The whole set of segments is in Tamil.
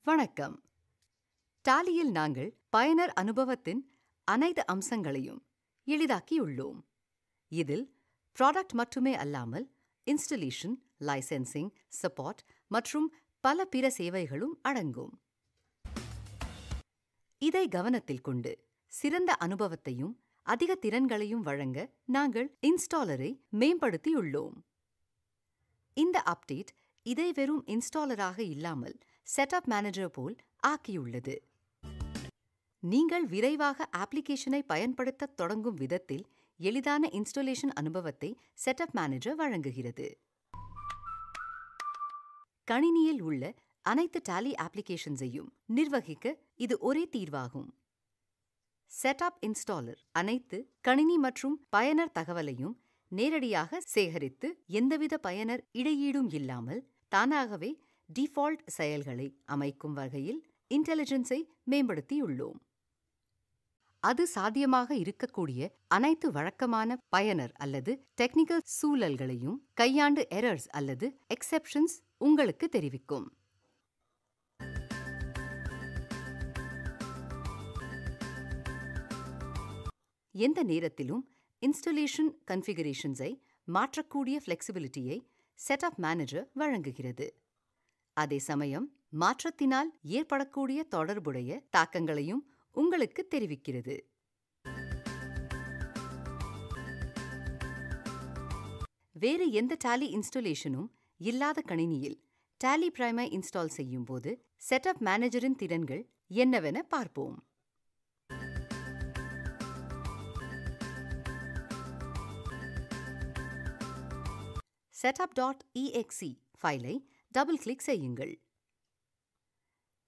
வணக்கம். டாலியில் நாங்கள் பயனர் அனுபவத்தின் அனைத்து அம்சங்களையும் எளிதாக்கியுள்ளோம். இதில் ப்ராடக்ட் மட்டுமே அல்லாமல் இன்ஸ்டலேஷன், லைசென்சிங், சப்போர்ட் மற்றும் பல பிற சேவைகளும் அடங்கும். இதை கவனத்தில் கொண்டு சிறந்த அனுபவத்தையும் அதிக திறன்களையும் வழங்க நாங்கள் இன்ஸ்டாலரை மேம்படுத்தியுள்ளோம். இந்த அப்டேட் இதை வெறும் இன்ஸ்டாலராக இல்லாமல் செட்டப் மேனேஜர் போல் ஆக்கியுள்ளது. நீங்கள் விரைவாக அப்ளிகேஷனை பயன்படுத்த தொடங்கும் விதத்தில் எளிதான இன்ஸ்டாலேஷன் அனுபவத்தை செட்டப் மேனேஜர் வழங்குகிறது. கணினியில் உள்ள அனைத்து டாலி அப்ளிகேஷன்ஸையும் நிர்வகிக்க இது ஒரே தீர்வாகும். செட்டப் இன்ஸ்டாலர் அனைத்து கணினி மற்றும் பயனர் தகவலையும் நேரடியாக சேகரித்து எந்தவித பயனர் இடையீடும் இல்லாமல் தானாகவே டிஃபால்ட் செயல்களை அமைக்கும் வகையில் இன்டெலிஜென்ஸை மேம்படுத்தியுள்ளோம். அது சாத்தியமாக இருக்கக்கூடிய அனைத்து வழக்கமான பயனர் அல்லது டெக்னிக்கல் சூழல்களையும் கையாண்டு எரர்ஸ் அல்லது எக்ஸெப்ஷன்ஸ் உங்களுக்கு தெரிவிக்கும். எந்த நேரத்திலும் இன்ஸ்டலேஷன் கன்ஃபிகரேஷன்ஸை மாற்றக்கூடிய ஃப்ளெக்சிபிலிட்டியை செட்டப் மேனேஜர் வழங்குகிறது. அதே சமயம் மாற்றத்தினால் ஏற்படக்கூடிய தொடர்புடைய தாக்கங்களையும் உங்களுக்கு தெரிவிக்கிறது. வேறு எந்த டாலி இன்ஸ்டலேஷனும் இல்லாத கணினியில் டாலி பிரைமை இன்ஸ்டால் செய்யும் போது செட்டப் மேனேஜரின் திறன்கள் என்னவென பார்ப்போம். setup.exe ஃபைலை டபுள் கிளிக் செய்யுங்கள்.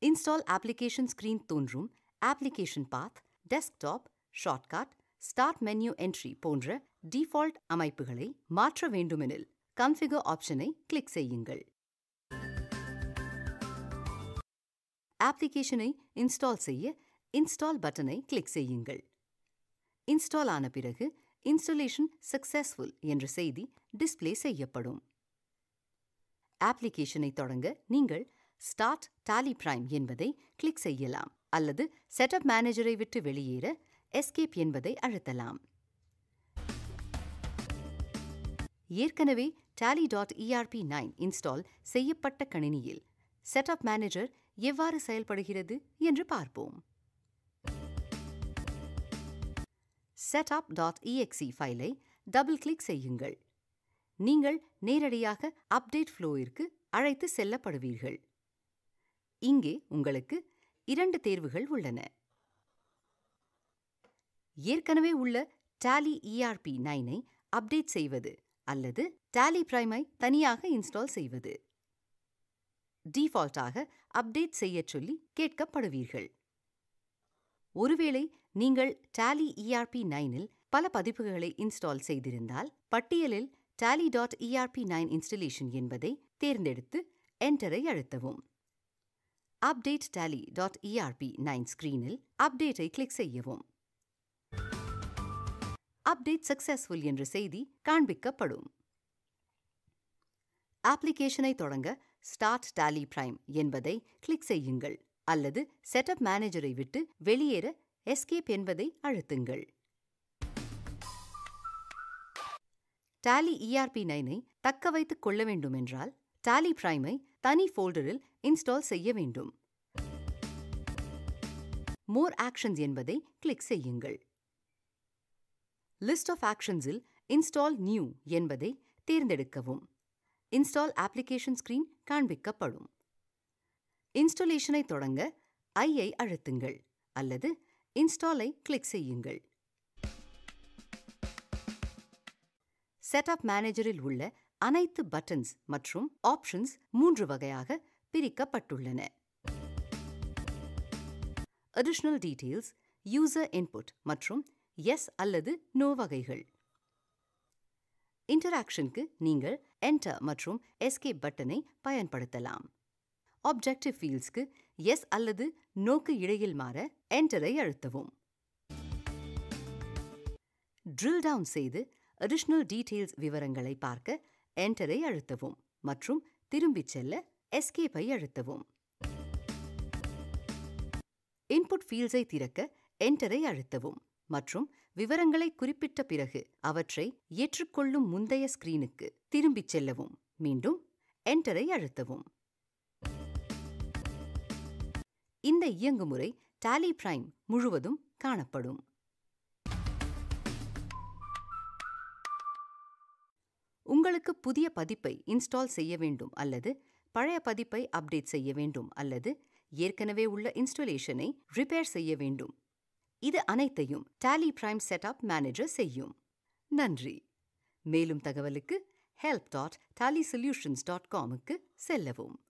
இன்ஸ்டால் அப்ளிகேஷன் ஸ்கிரீன் தோன்றும். Application path, desktop, shortcut, start menu entry போன்ற டிஃபால்ட் அமைப்புகளை மாற்ற வேண்டுமெனில் கன்ஃபிகர் ஆப்ஷனை கிளிக் செய்யுங்கள். அப்ளிகேஷனை இன்ஸ்டால் செய்ய இன்ஸ்டால் பட்டனை கிளிக் செய்யுங்கள். இன்ஸ்டால் ஆன பிறகு இன்ஸ்டலேஷன் சக்சஸ்ஃபுல் என்ற செய்தி டிஸ்ப்ளே செய்யப்படும். அப்ளிகேஷனை தொடங்க நீங்கள் ஸ்டார்ட் டாலி பிரைம் என்பதை கிளிக் செய்யலாம் அல்லது செட்டப் மேனேஜரை விட்டு வெளியேற எஸ்கேப் என்பதை அழுத்தலாம். ஏற்கனவே tally.erp9 இன்ஸ்டால் செய்யப்பட்ட கணினியில் செட்டப் மேனேஜர் எவ்வாறு செயல்படுகிறது என்று பார்ப்போம். setup.exe ஃபைலை டபுள் கிளிக் செய்யுங்கள். நீங்கள் நேரடியாக அப்டேட் ஃப்ளோவிற்கு அழைத்து செல்லப்படுவீர்கள். இங்கே உங்களுக்கு 2 தேர்வுகள் உள்ளன. ஏற்கனவே உள்ள டாலி ERP9ஐ அப்டேட் செய்வது அல்லது டாலி பிரைமை தனியாக இன்ஸ்டால் செய்வது. டிஃபால்ட்டாக அப்டேட் செய்யச் சொல்லி கேட்கப்படுவீர்கள். ஒருவேளை நீங்கள் டாலி ERP9இல் பல பதிப்புகளை இன்ஸ்டால் செய்திருந்தால் பட்டியலில் tally.erp9 இன்ஸ்டலேஷன் என்பதை தேர்ந்தெடுத்து என்டரை அழுத்தவும். அப்டேட் tally.erp9 ஸ்கிரீனில் அப்டேட்டை கிளிக் செய்யவும். அப்டேட் சக்சஸ்ஃபுல் என்ற செய்தி காண்பிக்கப்படும். அப்ளிகேஷனை தொடங்க ஸ்டார்ட் டாலி பிரைம் என்பதை கிளிக் செய்யுங்கள் அல்லது செட்டப் மேனேஜரை விட்டு வெளியேற எஸ்கேப் என்பதை அழுத்துங்கள். டாலி ERP9ஐ தக்க வைத்துக் கொள்ள வேண்டுமென்றால் டாலி பிரைமை தனி ஃபோல்டரில் இன்ஸ்டால் செய்ய வேண்டும். மோர் ஆக்ஷன்ஸ் என்பதை கிளிக் செய்யுங்கள். லிஸ்ட் ஆஃப் ஆக்ஷன்ஸில் இன்ஸ்டால் நியூ என்பதை தேர்ந்தெடுக்கவும். இன்ஸ்டால் அப்ளிகேஷன் ஸ்கிரீன் காண்பிக்கப்படும். இன்ஸ்டாலேஷனை தொடங்க ஐயை அழுத்துங்கள் அல்லது இன்ஸ்டாலை கிளிக் செய்யுங்கள். செட்டப் மேனேஜரில் உள்ள அனைத்து பட்டன்ஸ் மற்றும் ஆப்ஷன்ஸ் 3 வகையாக பிரிக்கப்பட்டுள்ளன. அடிஷனல் டீடைல்ஸ், யூசர் இன்புட் மற்றும் எஸ் அல்லது நோ வகைகள். இன்டராக்ஷனுக்கு நீங்கள் என்டர் மற்றும் எஸ்கேப் பட்டனை பயன்படுத்தலாம். ஆப்ஜெக்டிவ் ஃபீல்ட்ஸ்க்கு எஸ் அல்லது நோக்கு இடையில் மாற என்டரை அழுத்தவும். ட்ரில் டவுன் செய்து அடிஷனல் டீடைல்ஸ் விவரங்களை பார்க்க என்டரை அழுத்தவும் மற்றும் திரும்பிச் செல்ல எஸ்கேப்பை அழுத்தவும். இன்புட் ஃபீல்ட்ஸை திறக்க என்டரை அழுத்தவும் மற்றும் விவரங்களை குறிப்பிட்ட பிறகு அவற்றை ஏற்றுக்கொள்ளும் முந்தைய ஸ்கிரீனுக்கு திரும்பிச் செல்லவும். மீண்டும் என்டரை அழுத்தவும். இந்த இயங்குமுறை டாலி பிரைம் முழுவதும் காணப்படும். உங்களுக்கு புதிய பதிப்பை இன்ஸ்டால் செய்ய வேண்டும் அல்லது பழைய பதிப்பை அப்டேட் செய்ய வேண்டும் அல்லது ஏற்கனவே உள்ள இன்ஸ்டாலேஷனை ரிப்பேர் செய்ய வேண்டும். இது அனைத்தையும் டாலி பிரைம் செட்டப் மேனேஜர் செய்யும். நன்றி. மேலும் தகவலுக்கு help.tallysolutions.com க்கு செல்லவும்.